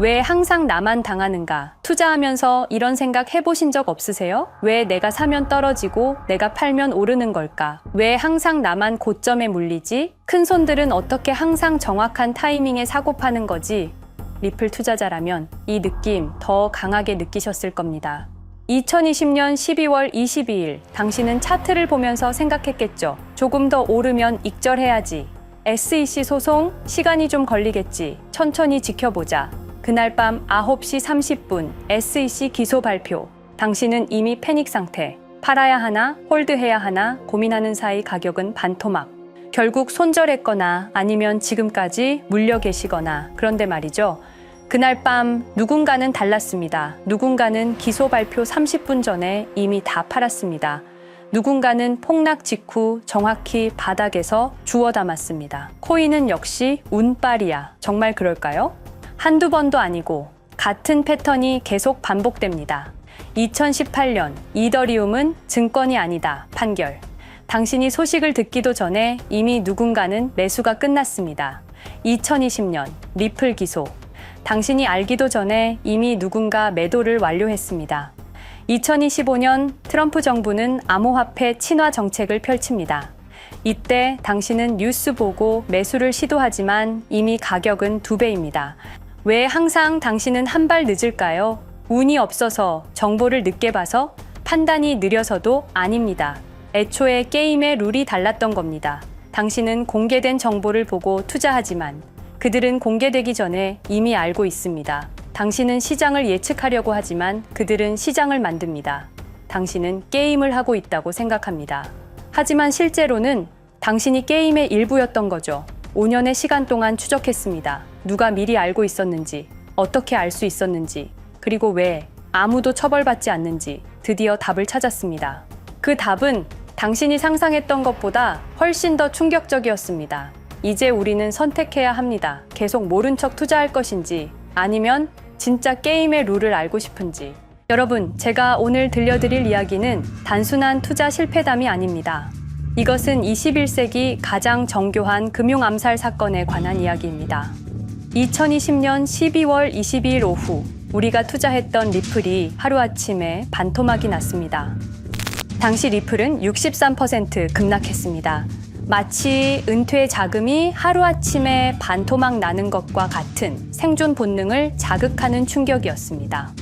왜 항상 나만 당하는가? 투자하면서 이런 생각 해보신 적 없으세요? 왜 내가 사면 떨어지고 내가 팔면 오르는 걸까? 왜 항상 나만 고점에 물리지? 큰 손들은 어떻게 항상 정확한 타이밍에 사고 파는 거지? 리플 투자자라면 이 느낌 더 강하게 느끼셨을 겁니다. 2020년 12월 22일, 당신은 차트를 보면서 생각했겠죠. 조금 더 오르면 익절해야지. SEC 소송, 시간이 좀 걸리겠지. 천천히 지켜보자. 그날 밤 9시 30분 SEC 기소 발표. 당신은 이미 패닉 상태. 팔아야 하나, 홀드해야 하나 고민하는 사이 가격은 반토막. 결국 손절했거나 아니면 지금까지 물려 계시거나. 그런데 말이죠. 그날 밤 누군가는 달랐습니다. 누군가는 기소 발표 30분 전에 이미 다 팔았습니다. 누군가는 폭락 직후 정확히 바닥에서 주워 담았습니다. 코인은 역시 운빨이야. 정말 그럴까요? 한두 번도 아니고 같은 패턴이 계속 반복됩니다. 2018년 이더리움은 증권이 아니다. 판결. 당신이 소식을 듣기도 전에 이미 누군가는 매수가 끝났습니다. 2020년 리플 기소. 당신이 알기도 전에 이미 누군가 매도를 완료했습니다. 2025년 트럼프 정부는 암호화폐 친화 정책을 펼칩니다. 이때 당신은 뉴스 보고 매수를 시도하지만 이미 가격은 2배입니다. 왜 항상 당신은 한 발 늦을까요? 운이 없어서, 정보를 늦게 봐서, 판단이 느려서도 아닙니다. 애초에 게임의 룰이 달랐던 겁니다. 당신은 공개된 정보를 보고 투자하지만 그들은 공개되기 전에 이미 알고 있습니다. 당신은 시장을 예측하려고 하지만 그들은 시장을 만듭니다. 당신은 게임을 하고 있다고 생각합니다. 하지만 실제로는 당신이 게임의 일부였던 거죠. 5년의 시간 동안 추적했습니다. 누가 미리 알고 있었는지, 어떻게 알 수 있었는지, 그리고 왜 아무도 처벌받지 않는지 드디어 답을 찾았습니다. 그 답은 당신이 상상했던 것보다 훨씬 더 충격적이었습니다. 이제 우리는 선택해야 합니다. 계속 모른 척 투자할 것인지 아니면 진짜 게임의 룰을 알고 싶은지. 여러분, 제가 오늘 들려드릴 이야기는 단순한 투자 실패담이 아닙니다. 이것은 21세기 가장 정교한 금융 암살 사건에 관한 이야기입니다. 2020년 12월 22일 오후 우리가 투자했던 리플이 하루아침에 반토막이 났습니다. 당시 리플은 63% 급락했습니다. 마치 은퇴 자금이 하루아침에 반토막 나는 것과 같은 생존 본능을 자극하는 충격이었습니다.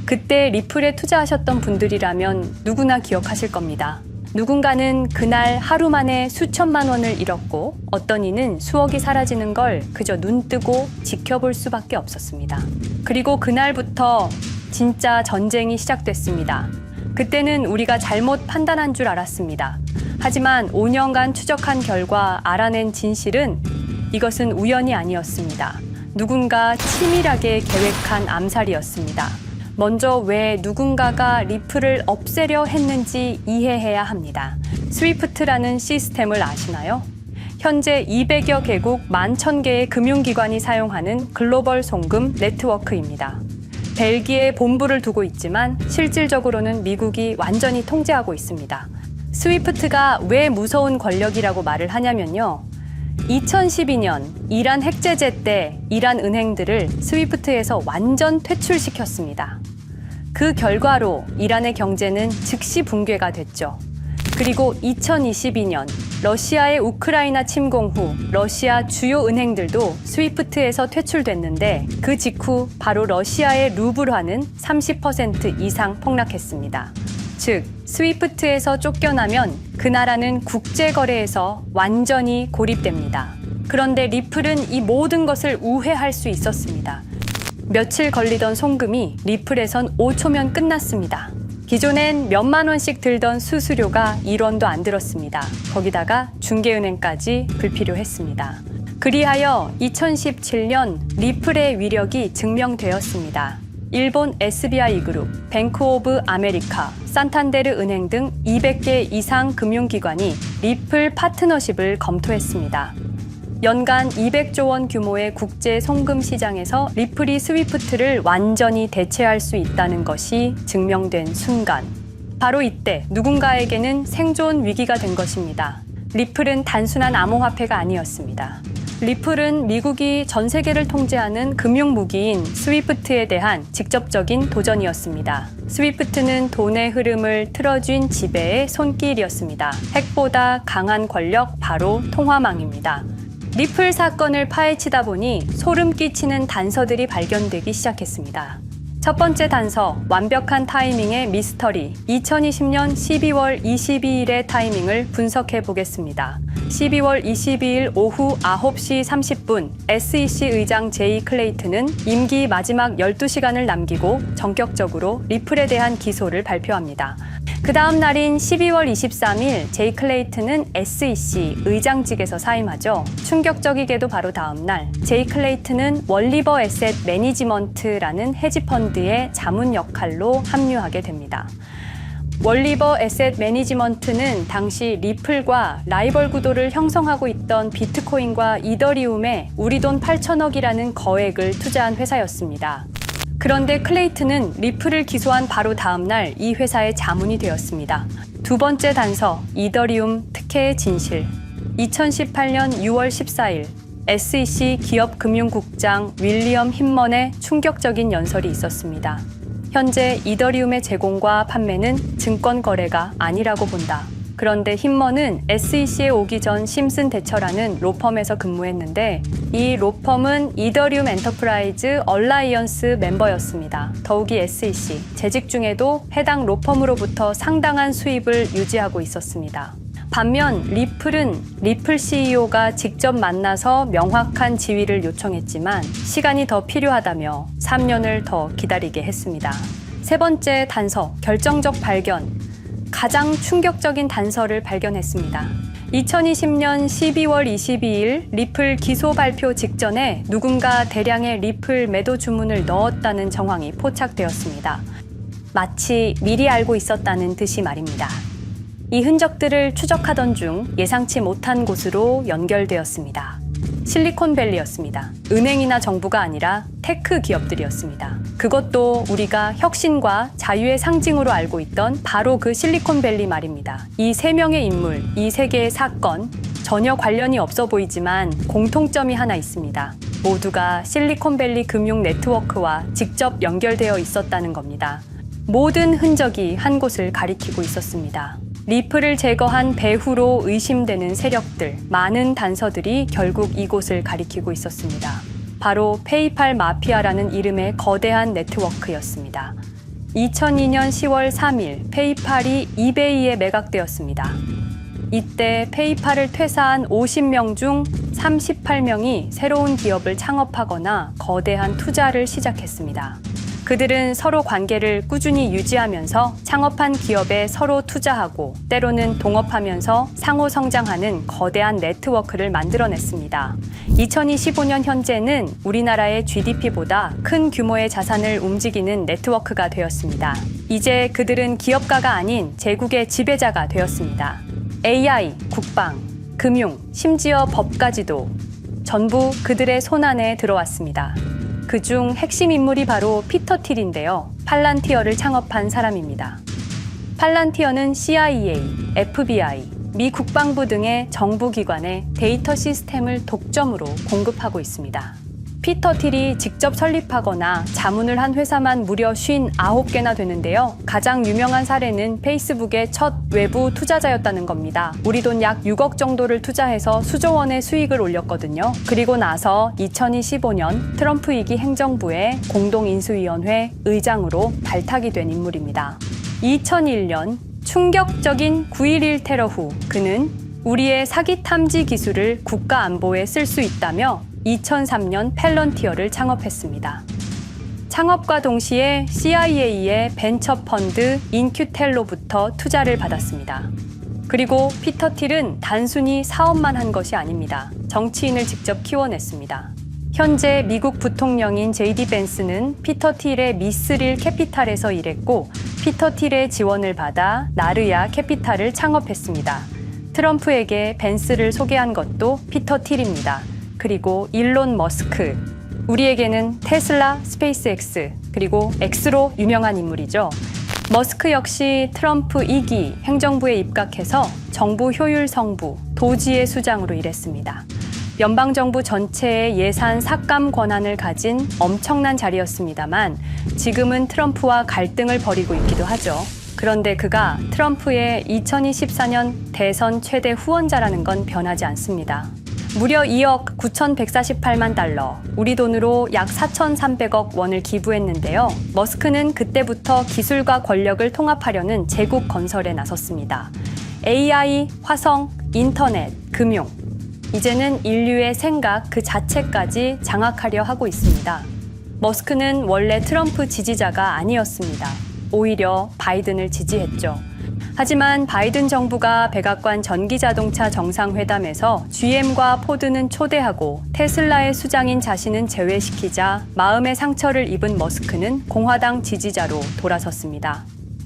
그때 리플에 투자하셨던 분들이라면 누구나 기억하실 겁니다. 누군가는 그날 하루 만에 수천만 원을 잃었고 어떤 이는 수억이 사라지는 걸 그저 눈 뜨고 지켜볼 수밖에 없었습니다. 그리고 그날부터 진짜 전쟁이 시작됐습니다. 그때는 우리가 잘못 판단한 줄 알았습니다. 하지만 5년간 추적한 결과 알아낸 진실은 이것은 우연이 아니었습니다. 누군가 치밀하게 계획한 암살이었습니다. 먼저 왜 누군가가 리플을 없애려 했는지 이해해야 합니다. 스위프트라는 시스템을 아시나요? 현재 200여 개국 11,000개의 금융기관이 사용하는 글로벌 송금 네트워크입니다. 벨기에에 본부를 두고 있지만 실질적으로는 미국이 완전히 통제하고 있습니다. 스위프트가 왜 무서운 권력이라고 말을 하냐면요. 2012년 이란 핵제재 때 이란 은행들을 스위프트에서 완전 퇴출시켰습니다. 그 결과로 이란의 경제는 즉시 붕괴가 됐죠. 그리고 2022년 러시아의 우크라이나 침공 후 러시아 주요 은행들도 스위프트에서 퇴출됐는데 그 직후 바로 러시아의 루블화는 30% 이상 폭락했습니다. 즉, 스위프트에서 쫓겨나면 그 나라는 국제거래에서 완전히 고립됩니다. 그런데 리플은 이 모든 것을 우회할 수 있었습니다. 며칠 걸리던 송금이 리플에선 5초면 끝났습니다. 기존엔 몇만 원씩 들던 수수료가 1원도 안 들었습니다. 거기다가 중개은행까지 불필요했습니다. 그리하여 2017년 리플의 위력이 증명되었습니다. 일본 SBI 그룹, 뱅크 오브 아메리카, 산탄데르 은행 등 200개 이상 금융기관이 리플 파트너십을 검토했습니다. 연간 200조 원 규모의 국제 송금 시장에서 리플이 스위프트를 완전히 대체할 수 있다는 것이 증명된 순간, 바로 이때 누군가에게는 생존 위기가 된 것입니다. 리플은 단순한 암호화폐가 아니었습니다. 리플은 미국이 전 세계를 통제하는 금융무기인 스위프트에 대한 직접적인 도전이었습니다. 스위프트는 돈의 흐름을 틀어쥔 지배의 손길이었습니다. 핵보다 강한 권력, 바로 통화망입니다. 리플 사건을 파헤치다 보니 소름 끼치는 단서들이 발견되기 시작했습니다. 첫 번째 단서, 완벽한 타이밍의 미스터리. 2020년 12월 22일의 타이밍을 분석해 보겠습니다. 12월 22일 오후 9시 30분, SEC 의장 제이 클레이튼은 임기 마지막 12시간을 남기고 전격적으로 리플에 대한 기소를 발표합니다. 그 다음 날인 12월 23일, 제이 클레이튼은 SEC 의장직에서 사임하죠. 충격적이게도 바로 다음 날, 제이 클레이튼은 월리버 에셋 매니지먼트라는 헤지펀드의 자문 역할로 합류하게 됩니다. 월리버 에셋 매니지먼트는 당시 리플과 라이벌 구도를 형성하고 있던 비트코인과 이더리움에 우리 돈 8천억이라는 거액을 투자한 회사였습니다. 그런데 클레이튼은 리플을 기소한 바로 다음 날 이 회사의 자문이 되었습니다. 두 번째 단서, 이더리움 특혜의 진실. 2018년 6월 14일, SEC 기업금융국장 윌리엄 힌먼의 충격적인 연설이 있었습니다. 현재 이더리움의 제공과 판매는 증권 거래가 아니라고 본다. 그런데 힌먼은 SEC에 오기 전 심슨 대처라는 로펌에서 근무했는데 이 로펌은 이더리움 엔터프라이즈 얼라이언스 멤버였습니다. 더욱이 SEC, 재직 중에도 해당 로펌으로부터 상당한 수입을 유지하고 있었습니다. 반면 리플은 리플 CEO가 직접 만나서 명확한 지위를 요청했지만 시간이 더 필요하다며 3년을 더 기다리게 했습니다. 세 번째 단서, 결정적 발견. 가장 충격적인 단서를 발견했습니다. 2020년 12월 22일 리플 기소 발표 직전에 누군가 대량의 리플 매도 주문을 넣었다는 정황이 포착되었습니다. 마치 미리 알고 있었다는 듯이 말입니다. 이 흔적들을 추적하던 중 예상치 못한 곳으로 연결되었습니다. 실리콘밸리였습니다. 은행이나 정부가 아니라 테크 기업들이었습니다. 그것도 우리가 혁신과 자유의 상징으로 알고 있던 바로 그 실리콘밸리 말입니다. 이 세 명의 인물, 이 세 개의 사건, 전혀 관련이 없어 보이지만 공통점이 하나 있습니다. 모두가 실리콘밸리 금융 네트워크와 직접 연결되어 있었다는 겁니다. 모든 흔적이 한 곳을 가리키고 있었습니다. 리플을 제거한 배후로 의심되는 세력들, 많은 단서들이 결국 이곳을 가리키고 있었습니다. 바로 페이팔 마피아라는 이름의 거대한 네트워크였습니다. 2002년 10월 3일 페이팔이 이베이에 매각되었습니다. 이때 페이팔을 퇴사한 50명 중 38명이 새로운 기업을 창업하거나 거대한 투자를 시작했습니다. 그들은 서로 관계를 꾸준히 유지하면서 창업한 기업에 서로 투자하고 때로는 동업하면서 상호 성장하는 거대한 네트워크를 만들어냈습니다. 2025년 현재는 우리나라의 GDP보다 큰 규모의 자산을 움직이는 네트워크가 되었습니다. 이제 그들은 기업가가 아닌 제국의 지배자가 되었습니다. AI, 국방, 금융, 심지어 법까지도 전부 그들의 손안에 들어왔습니다. 그중 핵심 인물이 바로 피터 틸인데요. 팔란티어를 창업한 사람입니다. 팔란티어는 CIA, FBI, 미 국방부 등의 정부기관에 데이터 시스템을 독점으로 공급하고 있습니다. 피터 틸이 직접 설립하거나 자문을 한 회사만 무려 59개나 되는데요. 가장 유명한 사례는 페이스북의 첫 외부 투자자였다는 겁니다. 우리 돈 약 6억 정도를 투자해서 수조 원의 수익을 올렸거든요. 그리고 나서 2025년 트럼프 2기 행정부의 공동인수위원회 의장으로 발탁이 된 인물입니다. 2001년 충격적인 9.11 테러 후 그는 우리의 사기 탐지 기술을 국가 안보에 쓸 수 있다며 2003년 펠런티어를 창업했습니다. 창업과 동시에 CIA의 벤처 펀드 인큐텔로부터 투자를 받았습니다. 그리고 피터 틸은 단순히 사업만 한 것이 아닙니다. 정치인을 직접 키워냈습니다. 현재 미국 부통령인 JD 벤스는 피터 틸의 미스릴 캐피탈에서 일했고 피터 틸의 지원을 받아 나르야 캐피탈을 창업했습니다. 트럼프에게 벤스를 소개한 것도 피터 틸입니다. 그리고 일론 머스크, 우리에게는 테슬라, 스페이스X, 그리고 X로 유명한 인물이죠. 머스크 역시 트럼프 2기 행정부에 입각해서 정부 효율 성부, 도지의 수장으로 일했습니다. 연방정부 전체의 예산 삭감 권한을 가진 엄청난 자리였습니다만 지금은 트럼프와 갈등을 벌이고 있기도 하죠. 그런데 그가 트럼프의 2024년 대선 최대 후원자라는 건 변하지 않습니다. 무려 2억 9,148만 달러, 우리 돈으로 약 4,300억 원을 기부했는데요. 머스크는 그때부터 기술과 권력을 통합하려는 제국 건설에 나섰습니다. AI, 화성, 인터넷, 금융. 이제는 인류의 생각 그 자체까지 장악하려 하고 있습니다. 머스크는 원래 트럼프 지지자가 아니었습니다. 오히려 바이든을 지지했죠. 하지만 바이든 정부가 백악관 전기자동차 정상회담에서 GM과 포드는 초대하고 테슬라의 수장인 자신은 제외시키자 마음의 상처를 입은 머스크는 공화당 지지자로 돌아섰습니다.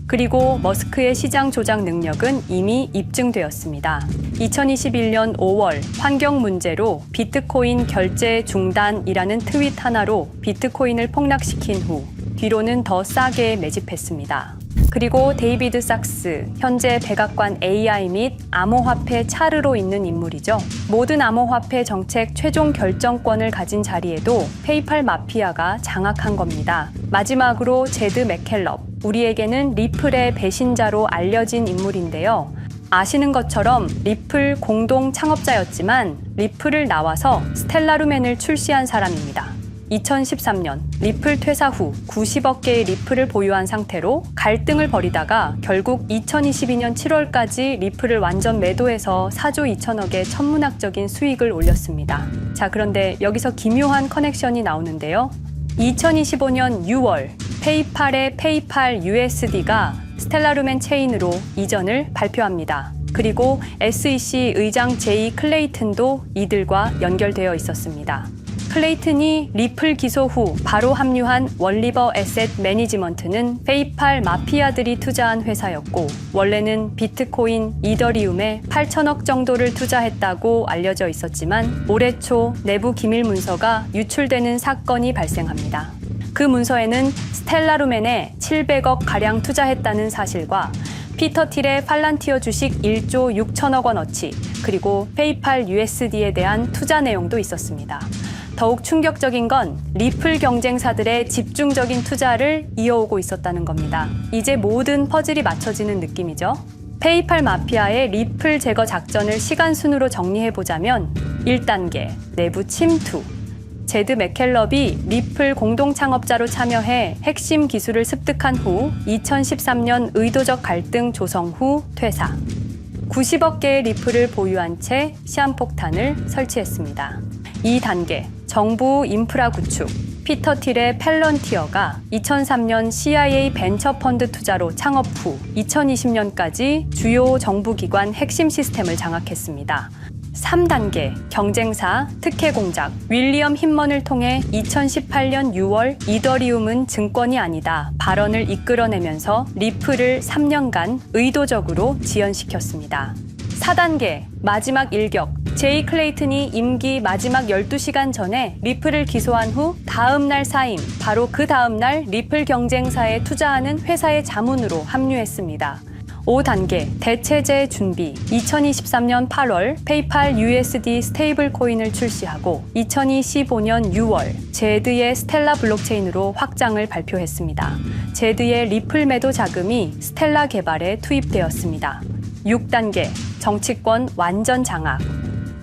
그리고 머스크의 시장 조작 능력은 이미 입증되었습니다. 2021년 5월 환경 문제로 비트코인 결제 중단이라는 트윗 하나로 비트코인을 폭락시킨 후 뒤로는 더 싸게 매집했습니다. 그리고 데이비드 삭스, 현재 백악관 AI 및 암호화폐 차르로 있는 인물이죠. 모든 암호화폐 정책 최종 결정권을 가진 자리에도 페이팔 마피아가 장악한 겁니다. 마지막으로 제드 맥켈럽, 우리에게는 리플의 배신자로 알려진 인물인데요. 아시는 것처럼 리플 공동 창업자였지만 리플을 나와서 스텔라루멘을 출시한 사람입니다. 2013년 리플 퇴사 후 90억 개의 리플을 보유한 상태로 갈등을 벌이다가 결국 2022년 7월까지 리플을 완전 매도해서 4조 2천억의 천문학적인 수익을 올렸습니다. 자, 그런데 여기서 기묘한 커넥션이 나오는데요. 2025년 6월 페이팔의 페이팔 USD가 스텔라루멘 체인으로 이전을 발표합니다. 그리고 SEC 의장 제이 클레이튼도 이들과 연결되어 있었습니다. 클레이튼이 리플 기소 후 바로 합류한 월리버 에셋 매니지먼트는 페이팔 마피아들이 투자한 회사였고 원래는 비트코인, 이더리움에 8천억 정도를 투자했다고 알려져 있었지만 올해 초 내부 기밀 문서가 유출되는 사건이 발생합니다. 그 문서에는 스텔라루멘에 700억 가량 투자했다는 사실과 피터 틸의 팔란티어 주식 1조 6천억 원어치, 그리고 페이팔 USD에 대한 투자 내용도 있었습니다. 더욱 충격적인 건 리플 경쟁사들의 집중적인 투자를 이어오고 있었다는 겁니다. 이제 모든 퍼즐이 맞춰지는 느낌이죠. 페이팔 마피아의 리플 제거 작전을 시간 순으로 정리해보자면 1단계, 내부 침투. 제드 맥켈럽이 리플 공동 창업자로 참여해 핵심 기술을 습득한 후 2013년 의도적 갈등 조성 후 퇴사. 90억 개의 리플을 보유한 채 시한폭탄을 설치했습니다. 2단계, 정부 인프라 구축. 피터 틸의 팰런티어가 2003년 CIA 벤처펀드 투자로 창업 후 2020년까지 주요 정부기관 핵심 시스템을 장악했습니다. 3단계, 경쟁사 특혜 공작. 윌리엄 힌먼을 통해 2018년 6월 이더리움은 증권이 아니다 발언을 이끌어내면서 리플을 3년간 의도적으로 지연시켰습니다. 4단계, 마지막 일격. 제이 클레이튼이 임기 마지막 12시간 전에 리플을 기소한 후 다음 날 사임, 바로 그 다음 날 리플 경쟁사에 투자하는 회사의 자문으로 합류했습니다. 5단계, 대체제 준비. 2023년 8월 페이팔 USD 스테이블 코인을 출시하고 2025년 6월 제드의 스텔라 블록체인으로 확장을 발표했습니다. 제드의 리플 매도 자금이 스텔라 개발에 투입되었습니다. 6단계, 정치권 완전 장악.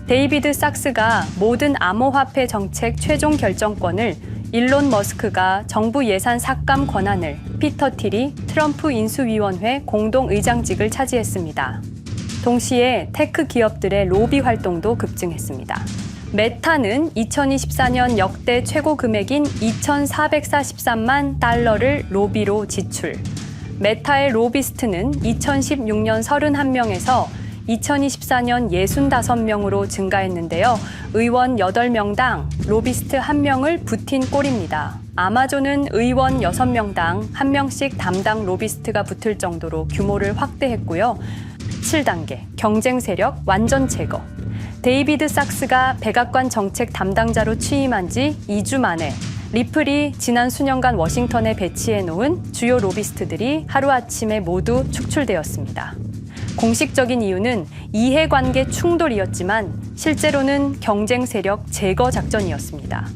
데이비드 삭스가 모든 암호화폐 정책 최종 결정권을, 일론 머스크가 정부 예산 삭감 권한을, 피터 틸이 트럼프 인수위원회 공동의장직을 차지했습니다. 동시에 테크 기업들의 로비 활동도 급증했습니다. 메타는 2024년 역대 최고 금액인 2,443만 달러를 로비로 지출. 메타의 로비스트는 2016년 31명에서 2024년 65명으로 증가했는데요. 의원 8명당 로비스트 1명을 붙인 꼴입니다. 아마존은 의원 6명당 1명씩 담당 로비스트가 붙을 정도로 규모를 확대했고요. 7단계, 경쟁 세력 완전 제거. 데이비드 삭스가 백악관 정책 담당자로 취임한 지 2주 만에 리플이 지난 수년간 워싱턴에 배치해 놓은 주요 로비스트들이 하루아침에 모두 축출되었습니다. 공식적인 이유는 이해관계 충돌이었지만 실제로는 경쟁 세력 제거 작전이었습니다.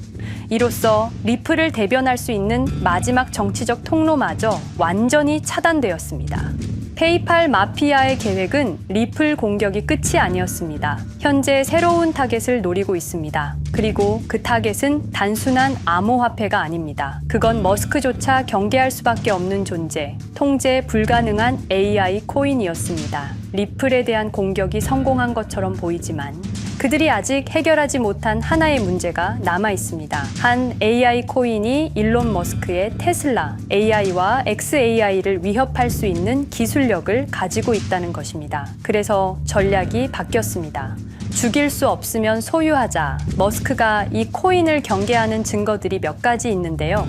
이로써 리플을 대변할 수 있는 마지막 정치적 통로마저 완전히 차단되었습니다. 페이팔 마피아의 계획은 리플 공격이 끝이 아니었습니다. 현재 새로운 타겟을 노리고 있습니다. 그리고 그 타겟은 단순한 암호화폐가 아닙니다. 그건 머스크조차 경계할 수밖에 없는 존재, 통제 불가능한 AI 코인이었습니다. 리플에 대한 공격이 성공한 것처럼 보이지만 그들이 아직 해결하지 못한 하나의 문제가 남아 있습니다. 한 AI 코인이 일론 머스크의 테슬라 AI와 XAI를 위협할 수 있는 기술력을 가지고 있다는 것입니다. 그래서 전략이 바뀌었습니다. 죽일 수 없으면 소유하자. 머스크가 이 코인을 경계하는 증거들이 몇 가지 있는데요.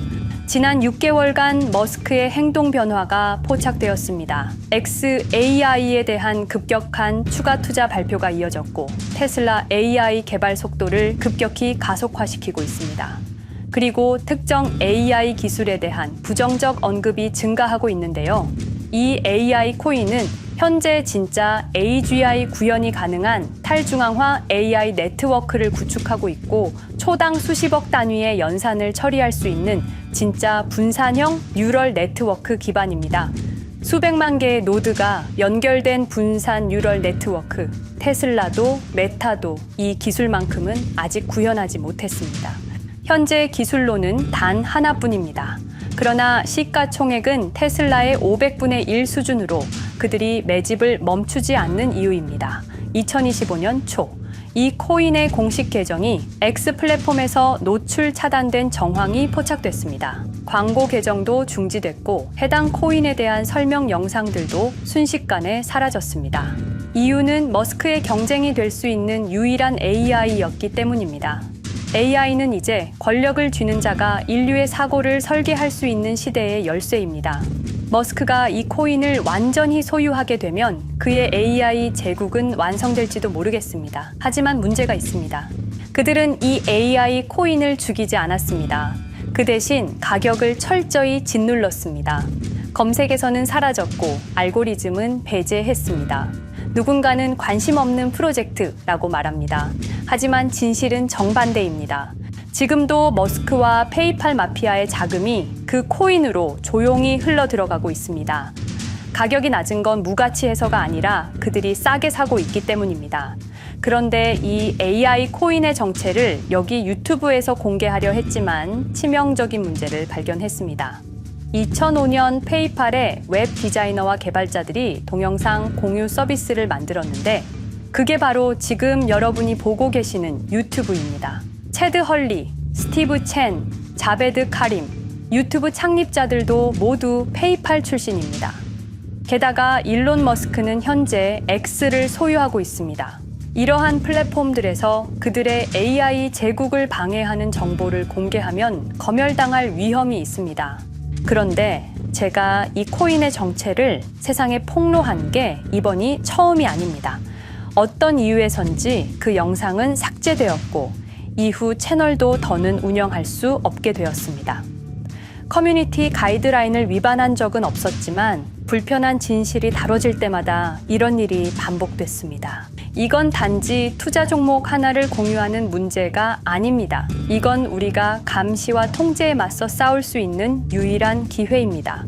지난 6개월간 머스크의 행동 변화가 포착되었습니다. XAI에 대한 급격한 추가 투자 발표가 이어졌고 테슬라 AI 개발 속도를 급격히 가속화시키고 있습니다. 그리고 특정 AI 기술에 대한 부정적 언급이 증가하고 있는데요. 이 AI 코인은 현재 진짜 AGI 구현이 가능한 탈중앙화 AI 네트워크를 구축하고 있고 초당 수십억 단위의 연산을 처리할 수 있는 진짜 분산형 뉴럴 네트워크 기반입니다. 수백만 개의 노드가 연결된 분산 뉴럴 네트워크, 테슬라도 메타도 이 기술만큼은 아직 구현하지 못했습니다. 현재 기술로는 단 하나뿐입니다. 그러나 시가총액은 테슬라의 500분의 1 수준으로 그들이 매집을 멈추지 않는 이유입니다. 2025년 초, 이 코인의 공식 계정이 X 플랫폼에서 노출 차단된 정황이 포착됐습니다. 광고 계정도 중지됐고 해당 코인에 대한 설명 영상들도 순식간에 사라졌습니다. 이유는 머스크의 경쟁이 될 수 있는 유일한 AI였기 때문입니다. AI는 이제 권력을 쥐는 자가 인류의 사고를 설계할 수 있는 시대의 열쇠입니다. 머스크가 이 코인을 완전히 소유하게 되면 그의 AI 제국은 완성될지도 모르겠습니다. 하지만 문제가 있습니다. 그들은 이 AI 코인을 죽이지 않았습니다. 그 대신 가격을 철저히 짓눌렀습니다. 검색에서는 사라졌고 알고리즘은 배제했습니다. 누군가는 관심 없는 프로젝트라고 말합니다. 하지만 진실은 정반대입니다. 지금도 머스크와 페이팔 마피아의 자금이 그 코인으로 조용히 흘러 들어가고 있습니다. 가격이 낮은 건 무가치해서가 아니라 그들이 싸게 사고 있기 때문입니다. 그런데 이 AI 코인의 정체를 여기 유튜브에서 공개하려 했지만 치명적인 문제를 발견했습니다. 2005년 페이팔의 웹 디자이너와 개발자들이 동영상 공유 서비스를 만들었는데 그게 바로 지금 여러분이 보고 계시는 유튜브입니다. 체드 헐리, 스티브 첸, 자베드 카림, 유튜브 창립자들도 모두 페이팔 출신입니다. 게다가 일론 머스크는 현재 X를 소유하고 있습니다. 이러한 플랫폼들에서 그들의 AI 제국을 방해하는 정보를 공개하면 검열당할 위험이 있습니다. 그런데 제가 이 코인의 정체를 세상에 폭로한 게 이번이 처음이 아닙니다. 어떤 이유에선지 그 영상은 삭제되었고 이후 채널도 더는 운영할 수 없게 되었습니다. 커뮤니티 가이드라인을 위반한 적은 없었지만 불편한 진실이 다뤄질 때마다 이런 일이 반복됐습니다. 이건 단지 투자 종목 하나를 공유하는 문제가 아닙니다. 이건 우리가 감시와 통제에 맞서 싸울 수 있는 유일한 기회입니다.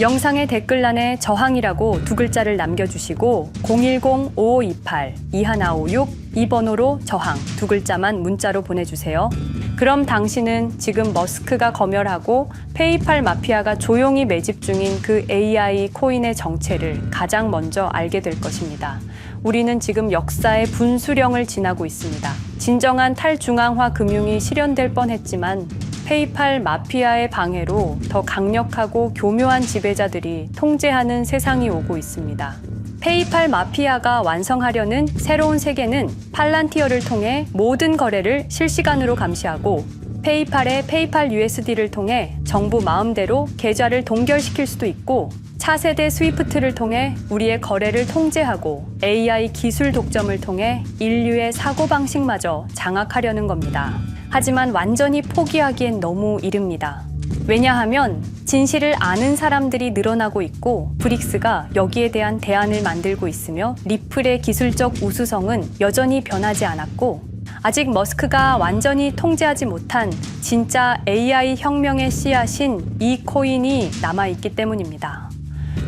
영상의 댓글란에 저항이라고 두 글자를 남겨주시고 010-5528-2156 이 번호로 저항 두 글자만 문자로 보내주세요. 그럼 당신은 지금 머스크가 검열하고 페이팔 마피아가 조용히 매집 중인 그 AI 코인의 정체를 가장 먼저 알게 될 것입니다. 우리는 지금 역사의 분수령을 지나고 있습니다. 진정한 탈중앙화 금융이 실현될 뻔했지만 페이팔 마피아의 방해로 더 강력하고 교묘한 지배자들이 통제하는 세상이 오고 있습니다. 페이팔 마피아가 완성하려는 새로운 세계는 팔란티어를 통해 모든 거래를 실시간으로 감시하고 페이팔의 페이팔 USD를 통해 정부 마음대로 계좌를 동결시킬 수도 있고 차세대 스위프트를 통해 우리의 거래를 통제하고 AI 기술 독점을 통해 인류의 사고방식마저 장악하려는 겁니다. 하지만 완전히 포기하기엔 너무 이릅니다. 왜냐하면 진실을 아는 사람들이 늘어나고 있고 브릭스가 여기에 대한 대안을 만들고 있으며 리플의 기술적 우수성은 여전히 변하지 않았고 아직 머스크가 완전히 통제하지 못한 진짜 AI 혁명의 씨앗인 이 코인이 남아있기 때문입니다.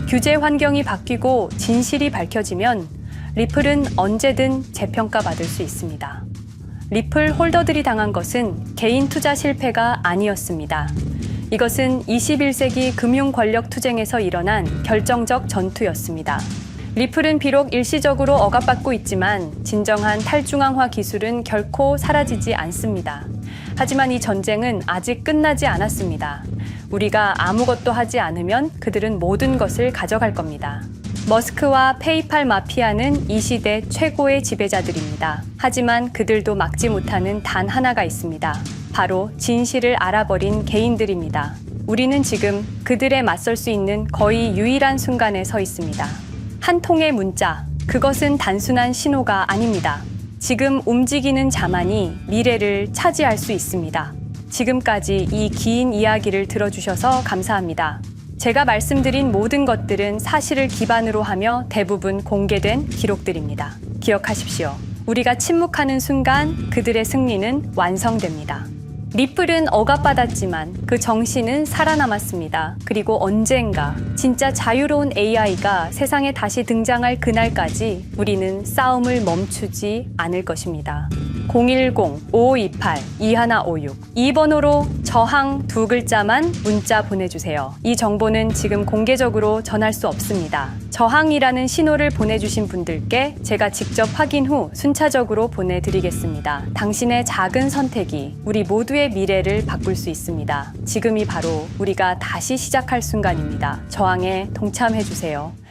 규제 환경이 바뀌고 진실이 밝혀지면 리플은 언제든 재평가받을 수 있습니다. 리플 홀더들이 당한 것은 개인 투자 실패가 아니었습니다. 이것은 21세기 금융 권력 투쟁에서 일어난 결정적 전투였습니다. 리플은 비록 일시적으로 억압받고 있지만 진정한 탈중앙화 기술은 결코 사라지지 않습니다. 하지만 이 전쟁은 아직 끝나지 않았습니다. 우리가 아무것도 하지 않으면 그들은 모든 것을 가져갈 겁니다. 머스크와 페이팔 마피아는 이 시대 최고의 지배자들입니다. 하지만 그들도 막지 못하는 단 하나가 있습니다. 바로 진실을 알아버린 개인들입니다. 우리는 지금 그들에 맞설 수 있는 거의 유일한 순간에 서 있습니다. 한 통의 문자, 그것은 단순한 신호가 아닙니다. 지금 움직이는 자만이 미래를 차지할 수 있습니다. 지금까지 이 긴 이야기를 들어주셔서 감사합니다. 제가 말씀드린 모든 것들은 사실을 기반으로 하며 대부분 공개된 기록들입니다. 기억하십시오. 우리가 침묵하는 순간 그들의 승리는 완성됩니다. 리플은 억압받았지만 그 정신은 살아남았습니다. 그리고 언젠가 진짜 자유로운 AI가 세상에 다시 등장할 그날까지 우리는 싸움을 멈추지 않을 것입니다. 010-5528-2156 이 번호로 저항 두 글자만 문자 보내주세요. 이 정보는 지금 공개적으로 전할 수 없습니다. 저항이라는 신호를 보내주신 분들께 제가 직접 확인 후 순차적으로 보내드리겠습니다. 당신의 작은 선택이 우리 모두의 미래를 바꿀 수 있습니다. 지금이 바로 우리가 다시 시작할 순간입니다. 저항에 동참해주세요.